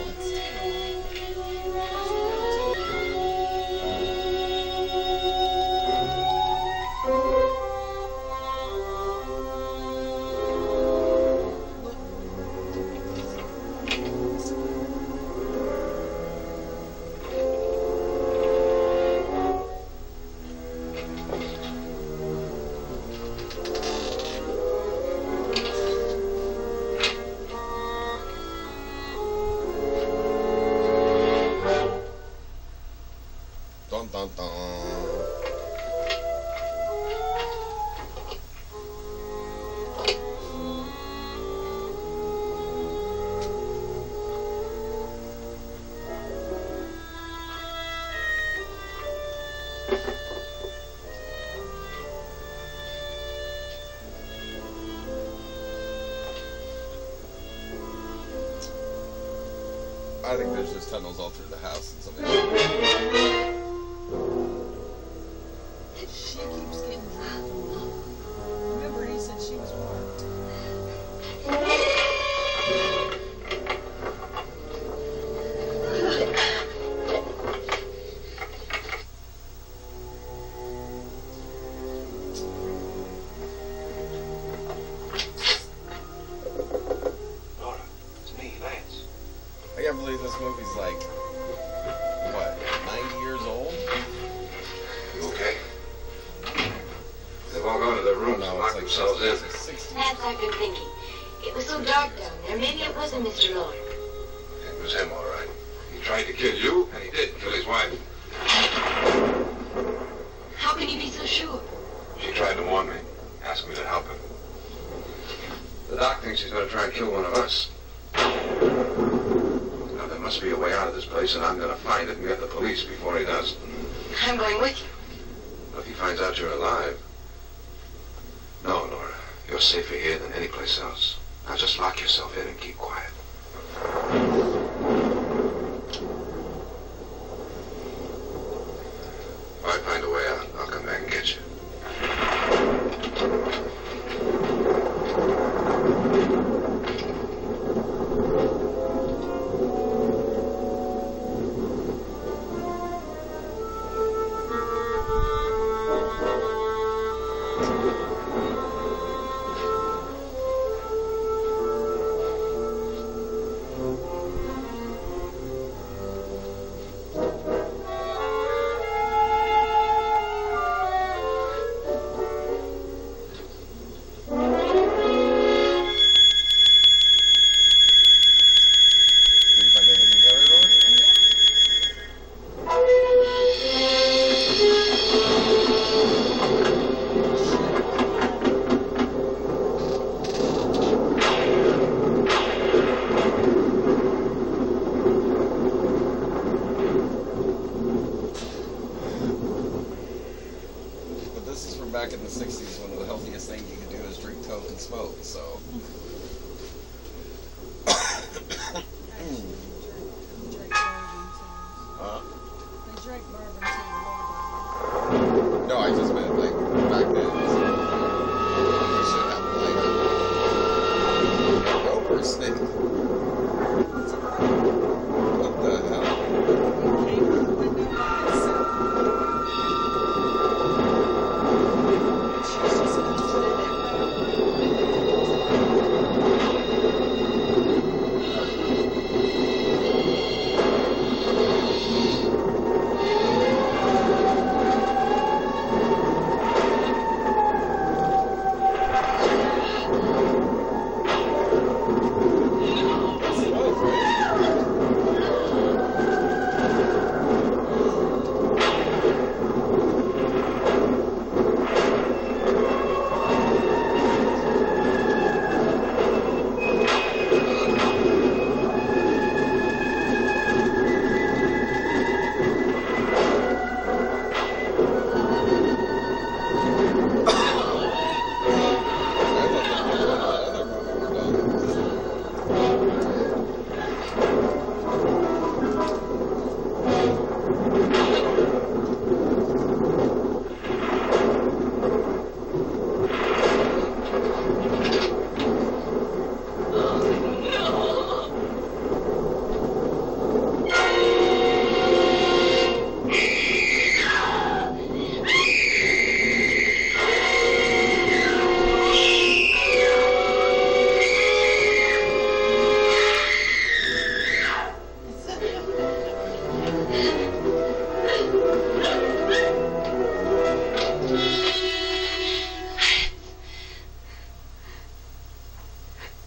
Dun dun dun. I think there's just tunnels all through the house and something. She keeps getting drunk. Remember, he said she was marked. Nora, it's me, Lance. I can't believe this movie's like, what, 90 years old? You okay? They've all gone to their rooms and locked themselves in. Lance, I've been thinking. It was so dark down there. Maybe it wasn't Mr. Lord. It was him, all right. He tried to kill you, and he did kill his wife. How can you be so sure? She tried to warn me, asked me to help him. The doc thinks he's going to try and kill one of us. Now, there must be a way out of this place, and I'm going to find it and get the police before he does. I'm going with you. If he finds out you're alive... No, Nora. You're safer here than any place else. Now just lock yourself in and keep quiet. If I find a way out, I'll come back and get you. Did you find the hidden corridor? But this is from back in the 60s when the healthiest thing you could do is drink Coke and smoke, so. Huh? They drank bourbon too. No, I just meant like back then. You should have like a rope or a stick. What the hell? It came out the window by itself. She's just gonna put it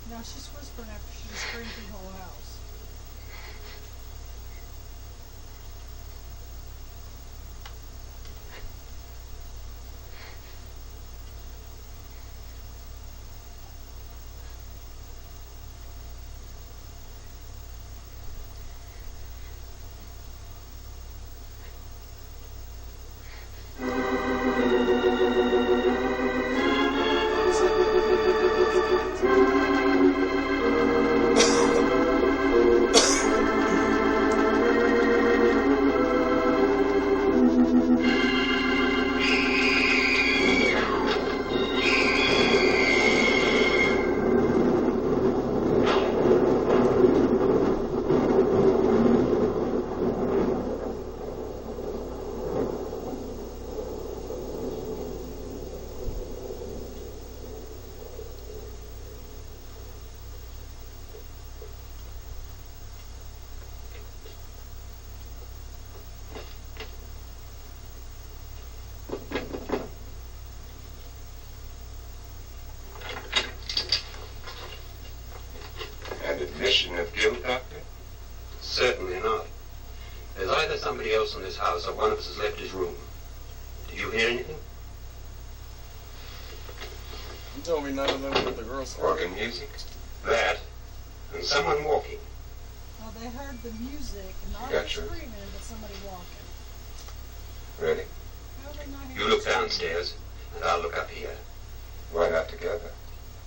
Now she's whispering after she screamed through the whole house. Admission of guilt, Doctor? Certainly not. There's either somebody else in this house or one of us has left his room. Did you hear anything? You told me none of them were the girls. Organ music? That, and someone walking. Well, they heard the music and not Gotcha. screaming, but somebody walking. Really? How are they not You hearing look screaming? downstairs, and I'll look up here. Why not together?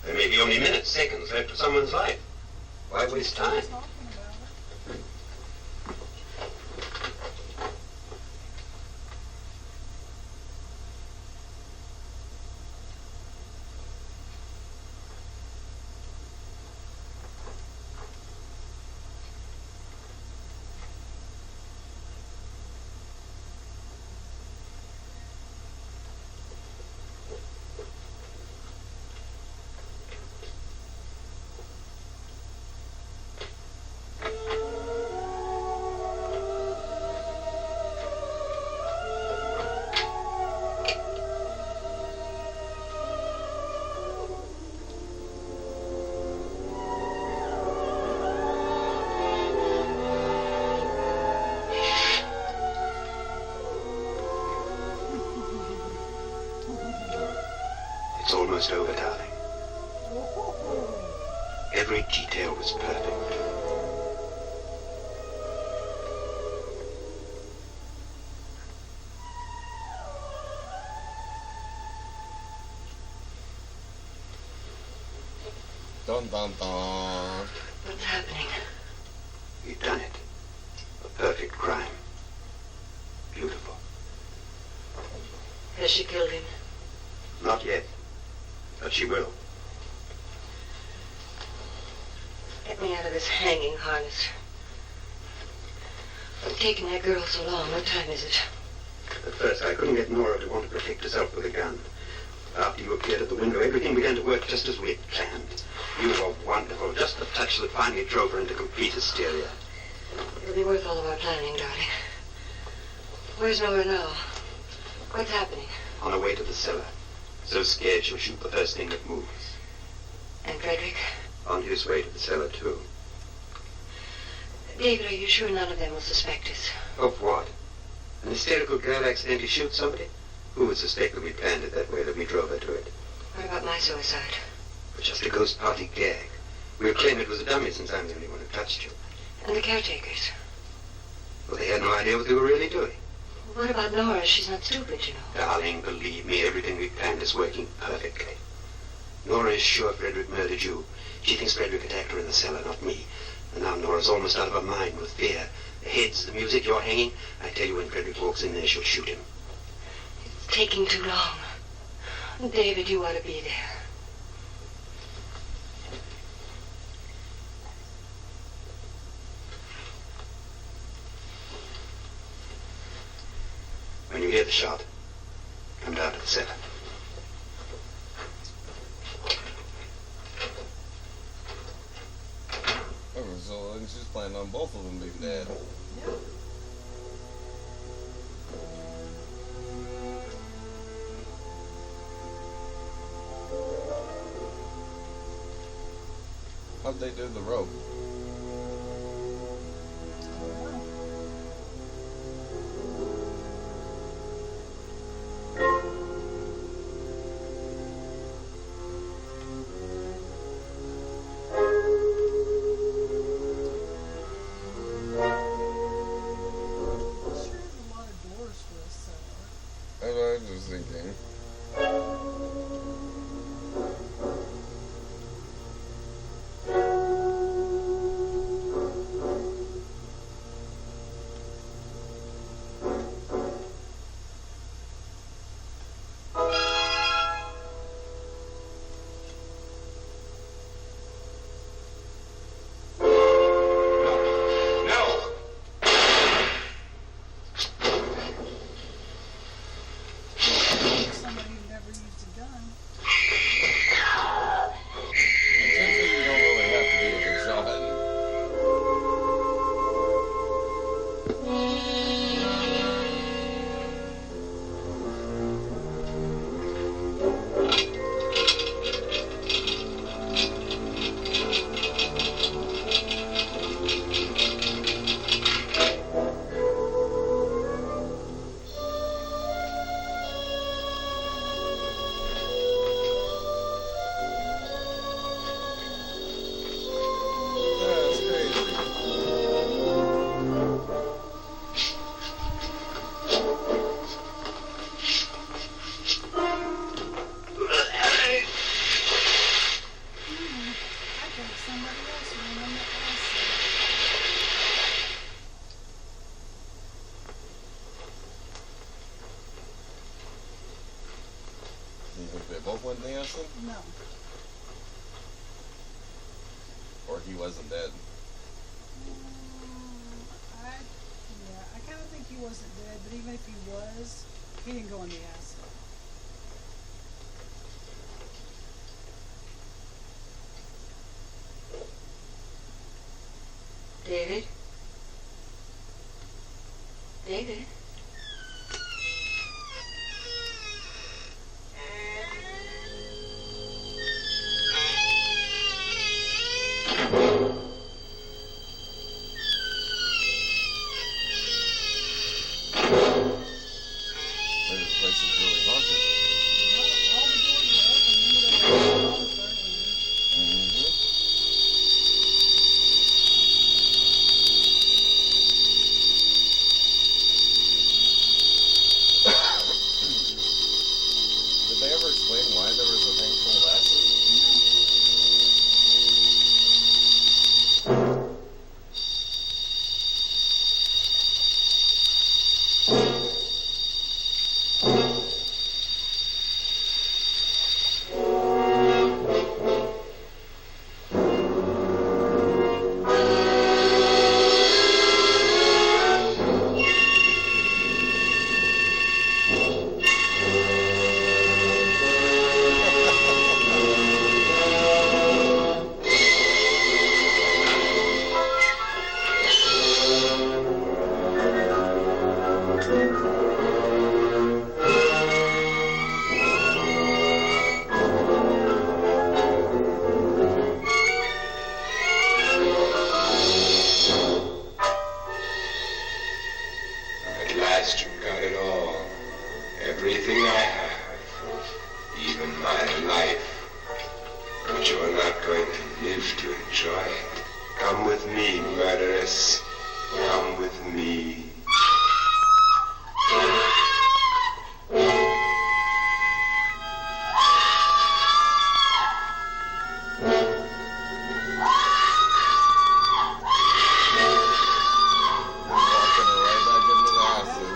There may be only minutes, seconds left of someone's life. Why waste time? Talking about it. It's almost over, darling. Every detail was perfect. Dun dun dun. What's happening? You've done it. A perfect crime. Beautiful. Has she killed him? Not yet. But she will. Get me out of this hanging harness. What's taking that girl so long? What time is it? At first, I couldn't get Nora to want to protect herself with a gun. After you appeared at the window, everything began to work just as we had planned. You were wonderful. Just the touch that finally drove her into complete hysteria. It'll be worth all of our planning, darling. Where's Nora now? What's happening? On her way to the cellar. So scared she'll shoot the first thing that moves. And Frederick? On his way to the cellar, too. David, are you sure none of them will suspect us? Of what? An hysterical girl accidentally shoots somebody? Who would suspect that we planned it that way, that we drove her to it? What about my suicide? But just a ghost party gag. We'll claim it was a dummy since I'm the only one who touched you. And the caretakers? Well, they had no idea what they were really doing. What about Nora? She's not stupid, you know. Darling, believe me, everything we planned is working perfectly. Nora is sure Frederick murdered you. She thinks Frederick attacked her in the cellar, not me. And now Nora's almost out of her mind with fear. The heads, the music, you're hanging. I tell you, when Frederick walks in there, she'll shoot him. It's taking too long. David, you ought to be there. When you hear the shot, come down to the cellar. Okay, so she's planning on both of them being dead. Yeah. How'd they do the rope? That's what I was just thinking. Somebody who never used a gun. Technically, you don't really have to be a good shot. That's crazy. I think somebody else ran on the acid. You think they both went in the acid? No. Or he wasn't dead? I kind of think he wasn't dead, but even if he was, he didn't go in the acid. David? David? Maybe the place is really haunted. Well, all the doors were open. Remember they were all the third one. Mm-hmm. Did they ever explain why there was a thing full of acid? At last you got it all. Everything I have. Even my life. But you're not going to live to enjoy it. Come with me, murderess. Come with me. They're walking her right back into the acid.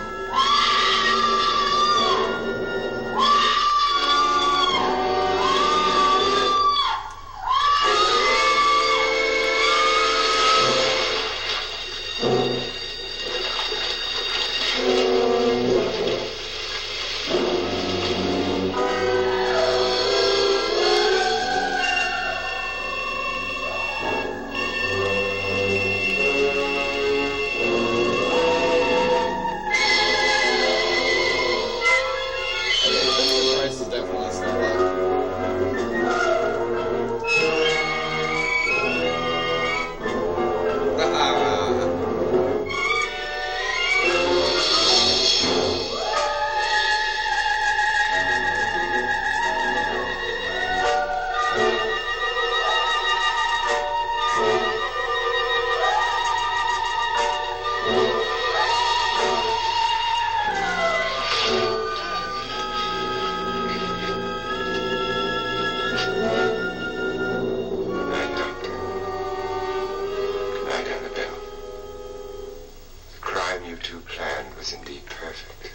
two planned was indeed perfect.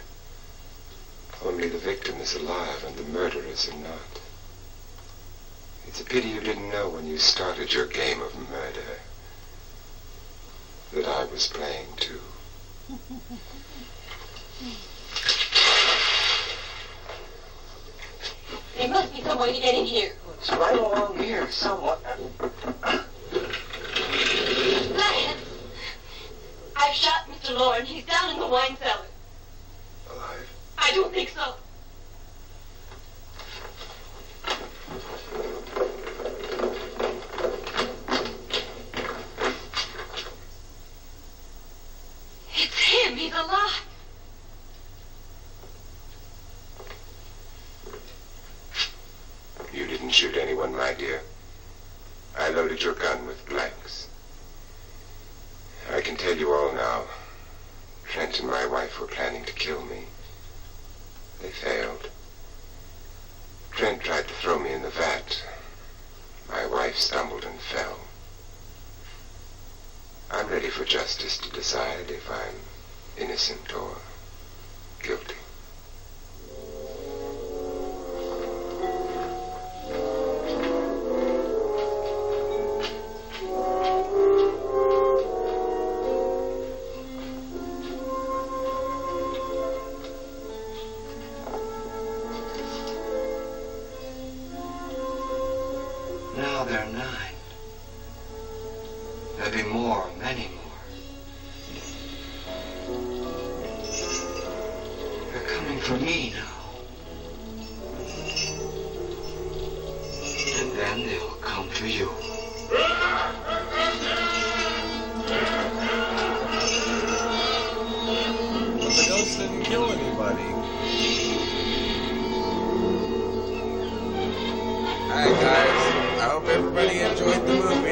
Only the victim is alive and the murderers are not. It's a pity you didn't know when you started your game of murder that I was playing too. There must be some way to get in here. It's right along here, somewhat. Lance! I've shot Mr. Loren. He's down in the wine cellar. Alive? I don't think so. It's him. He's alive. You didn't shoot anyone, my dear. I loaded your gun with blanks. I can tell you all now. Trent and my wife were planning to kill me. They failed. Trent tried to throw me in the vat. My wife stumbled and fell. I'm ready for justice to decide if I'm innocent or guilty. Now there are 9. There'll be more, many more. They're coming for me now. And then they'll come to you. But the ghost didn't kill anybody. Alright guys, I hope everybody enjoyed the movie.